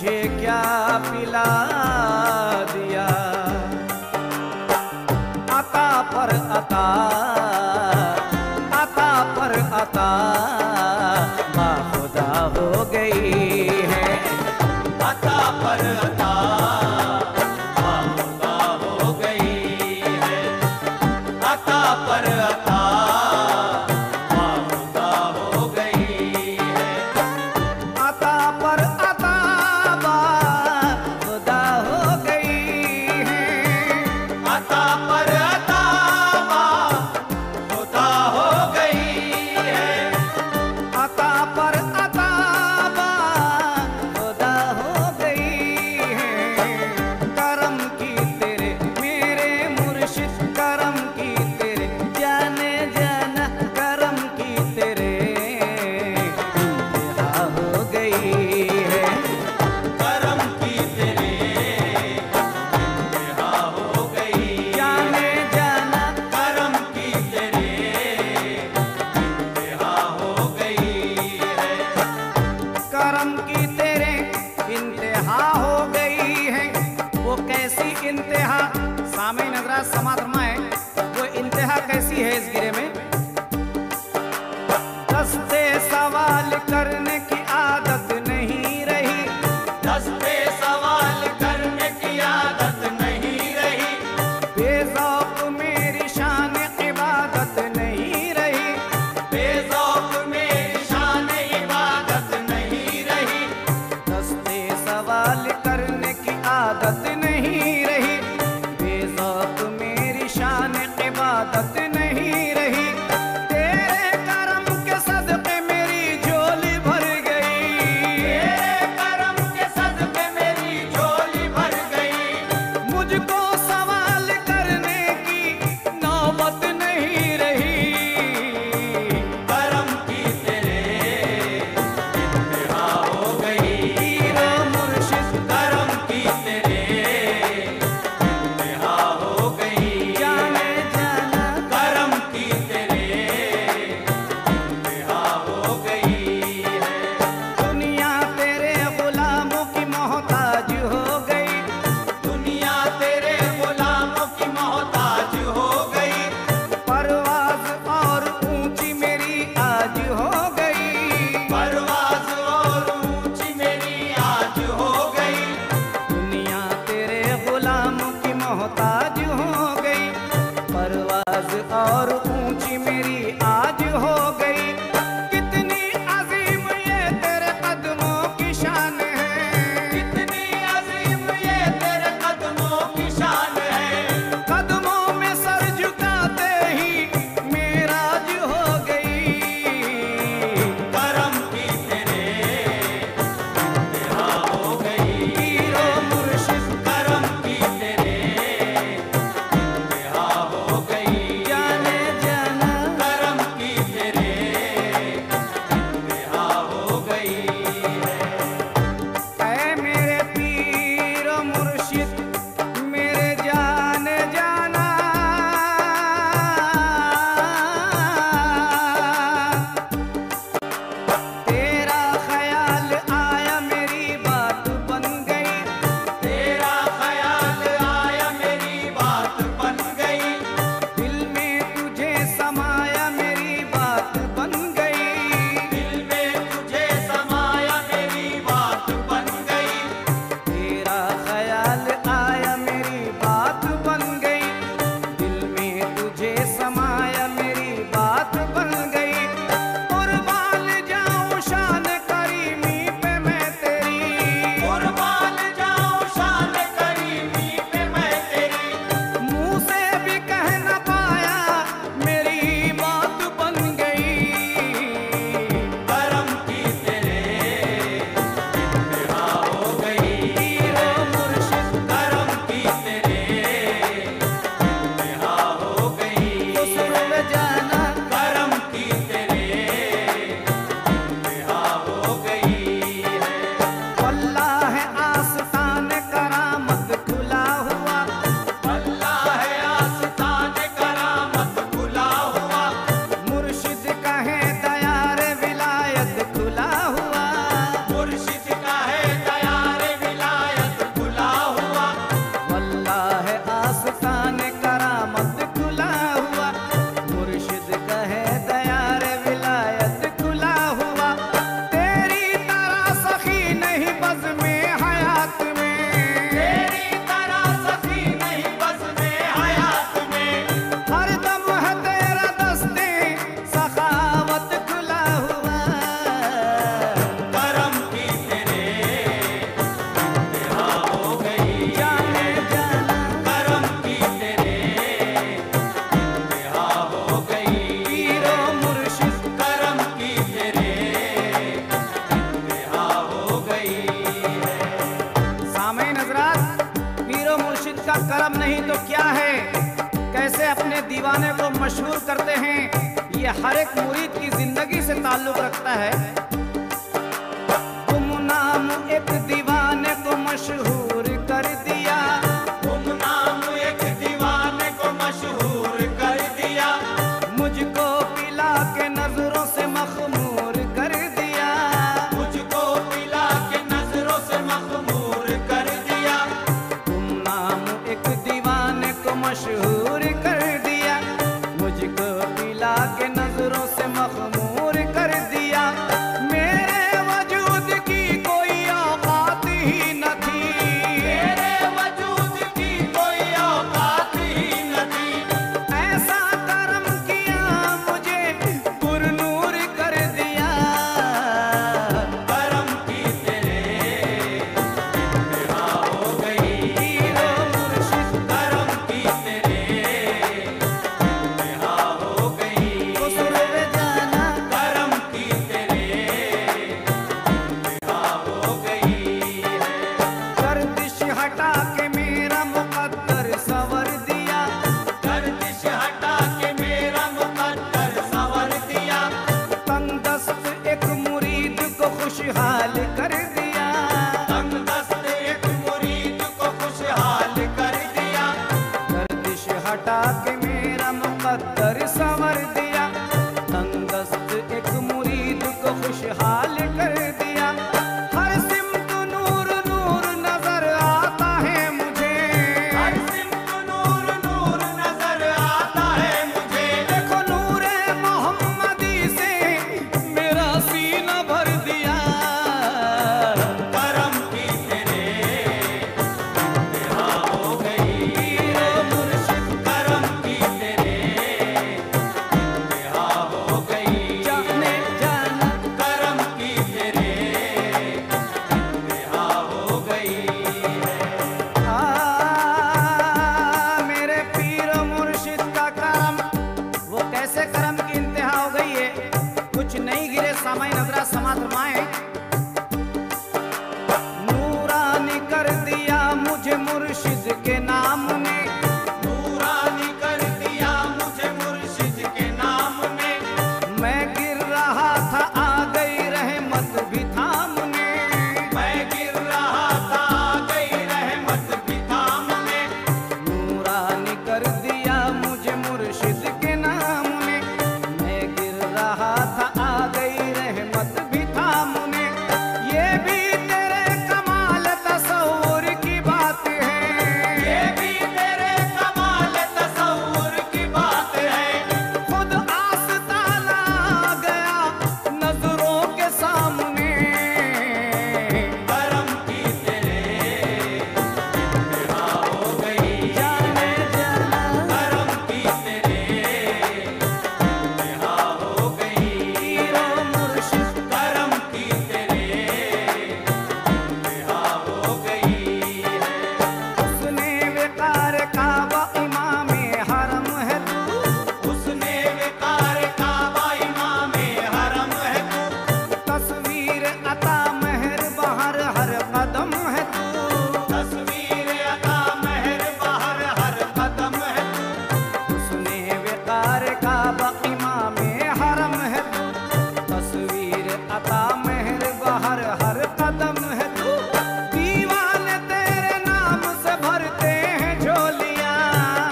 मुझे क्या पिला दिया। अता पर अता, अता पर अता खुदा हो गई है। अता पर अता खुदा हो गई है। अता पर अता खुदा हो गई है। अता पर अता खुदा हो गई है। अता पर अता खुदा हो गई है। अता पर अता खुदा हो गई है। करम की तेरे मेरे मुर्शिद, करम की तेरे जाने जाना, करम की तेरे इंतहा हो गई है। करम की तेरे इंतहा हो गई, जाने जाना करम की तेरे इंतहा हो गई है। करम की तेरे इंतहा हो गई है। वो कैसी इंतहा, सामईन हज़रात समाअत फरमाएं, वो इंतहा कैसी है इस गिरे में। दस्ते सवाल करने की आदत नहीं रही, दस्ते सवाल करने की आदत नहीं रही। बेज़ौक़ मेरी शान इबादत नहीं रही, बेज़ौक़ मेरी शान इबादत नहीं रही। दस्ते सवाल करने की आदत नहीं रही, बेज़ौक़ मेरी शान इबादत नहीं रही। नहीं तो क्या है, कैसे अपने दीवाने को मशहूर करते हैं, ये हर एक मुरीद की जिंदगी से ताल्लुक रखता है। गुमनाम एक दीवाने को मशहूर कर दिया, गुमनाम एक दीवाने को मशहूर कर दिया, मुझको पिला के नजरों से मखमूर कर दिया, मुझको पिला के नजरों से मखमूर कर दिया। गुमनाम एक दीवाने को मशहूर कर दिया, मुझको पिला के नजरों से मखमूर कर दिया। मेरे वजूद की कोई औकात ही न थी, मेरे वजूद की कोई औकात ही न थी, ऐसा करम किया मुझे पुरनूर कर दिया। करम की तेरे इंतहा हो गई, पीरो मुर्शिद करम की तेरे इंतहा हो गई, खुसरो जाना, करम की तेरे इंतहा हो गई है। गर्दिश हटा के मेरा मुकद्दर संवर दिया, गर्दिश हटा के मेरा मुकद्दर संवर दिया, तंगदस्त एक मुरीद को खुशहाल कर दिया, तंगदस्त एक मुरीद को खुशहाल कर दिया, गर्दिश हटा के मेरा मुकद्दर संवर दिया, तंगदस्त एक मुरीद को खुशहाल कर दिया। हर सिमत नूर नूर नजर आता है मुझे, हर सिमत नूर नूर नजर आता है मुझे, देखो नूरे मोहम्मदी से मेरा सीना भर दिया। करम की तेरे इंतहा हो गई, पीरो मुर्शिद करम की तेरे इंतहा हो गई, जाने जाना, करम की तेरे इंतहा हो गई है। मेरे पीरो मुर्शिद का करम, वो कैसे करम की इंतहा हो गई है, कुछ नहीं गिरे सामाई नजरा समात रमाए। नूरानी कर दिया मुझे मुर्शिद के नाम ने, नूरानी कर दिया मुझे मुर्शिद के नाम ने, मैं गिर रहा था आ गई रहमत भी थामने, मैं गिर रहा था आ गई रहमत भी थामने, नूरानी कर दिया मुझे मुर्शिद के नाम ने, मैं गिर रहा था आ गई रहमत भी थामने। ये भी तेरे कमाल तसव्वुर की बात है, ये भी तेरे कमाल तसव्वुर की बात है, खुद आस्ताना आ गया नजरों के सामने। करम की तेरे इंतहा हो गई, जाने जाना, करम की तेरे इंतहा हो गई, पीरो मुर्शिद करम की तेरे इंतहा हो गई है। उसने विकार काबा इमाम हरम है तू, उसने विकार काबा इमाम हरम है तू, तस्वीर अता महर बहर हर कदम है तू, तस्वीर अता महर बहर हर कदम है तू, उसने विकार काबा इमाम हरम है तू, तस्वीर अता महर बहर हर कदम है तू। दीवाने तेरे नाम से भरते हैं झोलियां,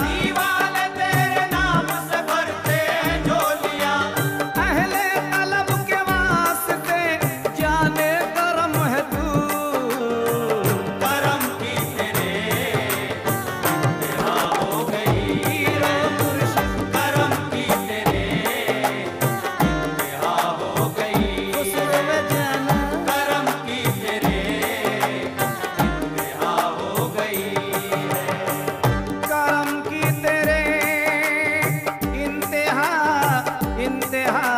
दीवाने तेरे नाम से भरते हैं झोलियां, अहले तलब के वास्ते जाने करम है तू। करम की तेरे इंतहा हो गई, पीरो मुर्शिद करम की तेरे इंतहा हो गई, खुसरो जाना, करम की तेरे इंतहा हो गई है। करम की तेरे इंतहा इंतहा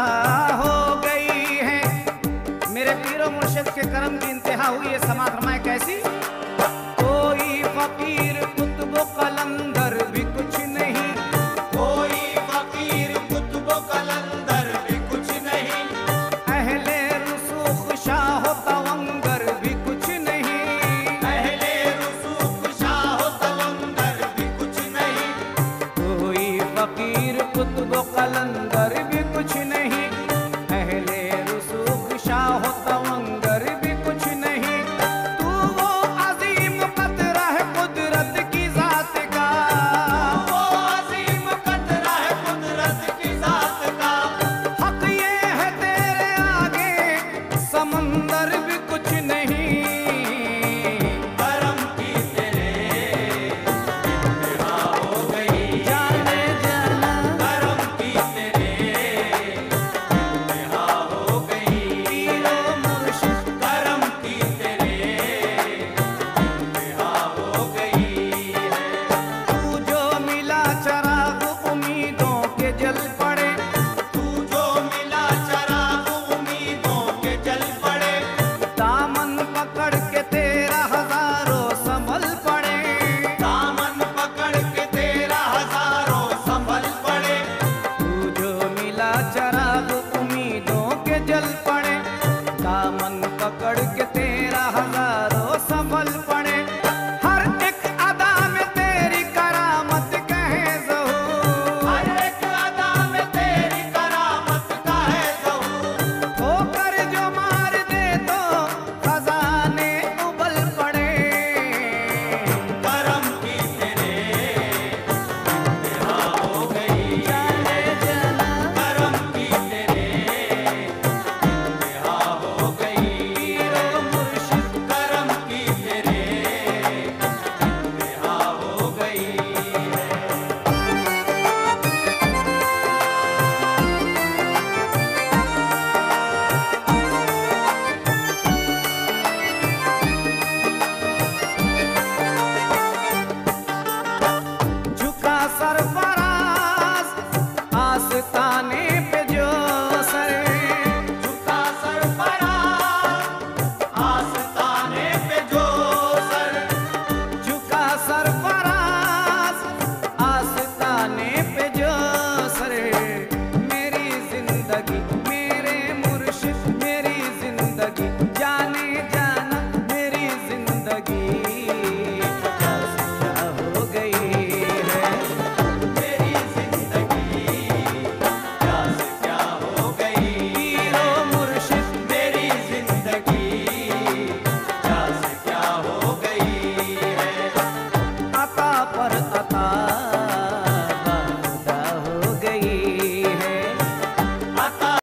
हो गई है। मेरे पीरो मुर्शिद के करम की इंतहा हुई है। समात रमाए कैसी? कोई फकीर कुतुब कलंदर भी कुछ नहीं, कोई फकीर कुतुब कलंदर भी कुछ नहीं, अहले रुसूख शाह तवंगर भी कुछ नहीं, पहले रुसूख शाह तवंगर भी कुछ पकड़ के तेरा हजार